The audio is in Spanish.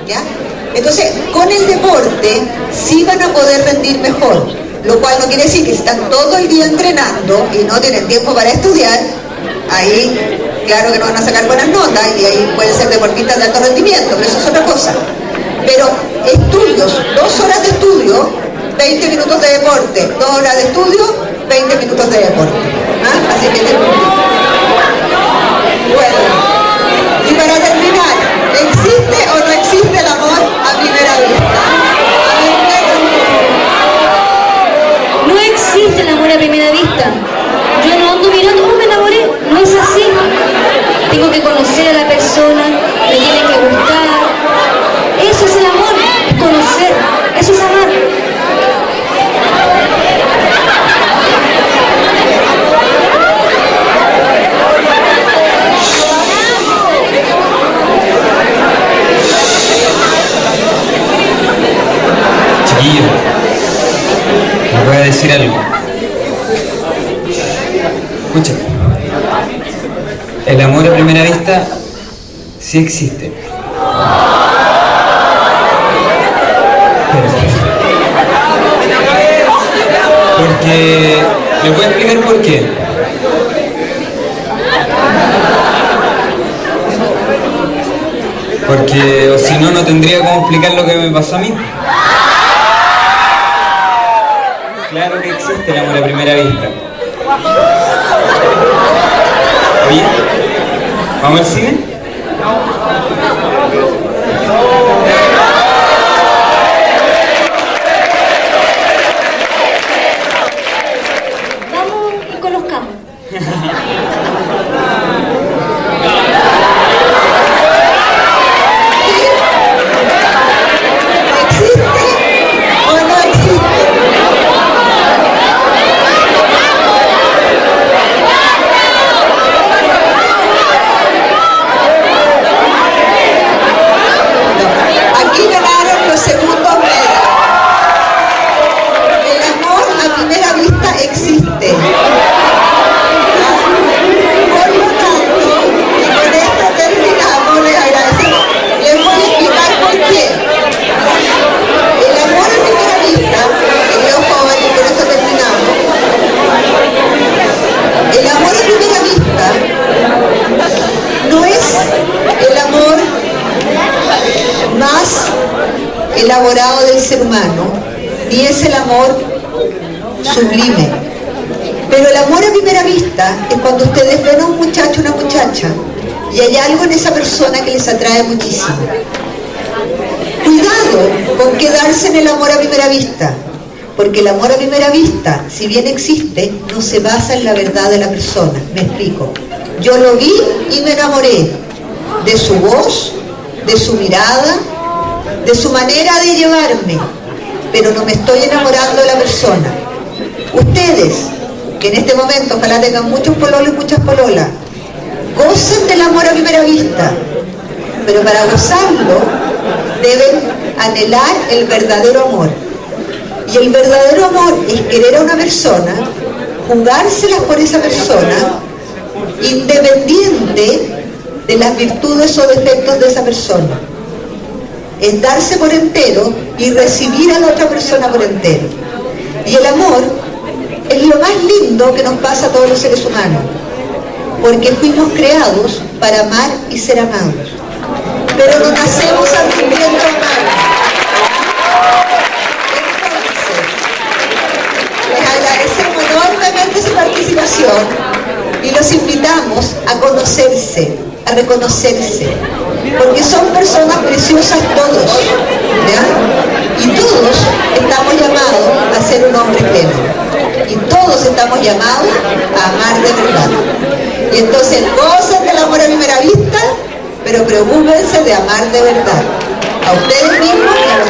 ¿ya? Entonces, con el deporte sí van a poder rendir mejor, lo cual no quiere decir que si están todo el día entrenando y no tienen tiempo para estudiar, ahí claro que no van a sacar buenas notas y ahí pueden ser deportistas de alto rendimiento, pero eso es otra cosa. Pero estudios, 2 horas de estudio, 20 minutos de deporte, 2 horas de estudio, 20 minutos de deporte. ¿Ah? Así que bueno, y para terminar, ¿existe o no existe el amor a primera vista? No existe el amor a primera vista. Yo no ando mirando, oh, me enamoré. No es así. Tengo que conocer a la persona, me tiene que gustar. Eso es el amor, es conocer, eso es amar. Chiquillo, les voy a decir algo. Escuchen. El amor a primera vista sí existe. Porque les voy a explicar por qué. Porque o si no, no tendría cómo explicar lo que me pasó a mí. Claro que existe el amor a primera vista. Oye, ¿vamos al cine? Vamos y conozcamos. Elaborado del ser humano, ni es el amor sublime. Pero el amor a primera vista es cuando ustedes ven a un muchacho o una muchacha y hay algo en esa persona que les atrae muchísimo. Cuidado con quedarse en el amor a primera vista, porque el amor a primera vista, si bien existe, no se basa en la verdad de la persona. Me explico. Yo lo vi y me enamoré de su voz, de su mirada, de su manera de llevarme, pero no me estoy enamorando de la persona. Ustedes, que en este momento ojalá tengan muchos pololos y muchas pololas, gocen del amor a primera vista, pero para gozarlo deben anhelar el verdadero amor. Y el verdadero amor es querer a una persona, jugárselas por esa persona, independiente de las virtudes o defectos de esa persona. Es darse por entero y recibir a la otra persona por entero. Y el amor es lo más lindo que nos pasa a todos los seres humanos, porque fuimos creados para amar y ser amados, pero no nacemos aprendiendo a amar. Entonces, les agradecemos enormemente su participación y los invitamos a conocerse, a reconocerse, porque son personas preciosas todos, ¿ya? Y todos estamos llamados a ser un hombre pleno, y todos estamos llamados a amar de verdad. Y entonces gocen del amor a primera vista, pero preocúpense de amar de verdad, a ustedes mismos y a los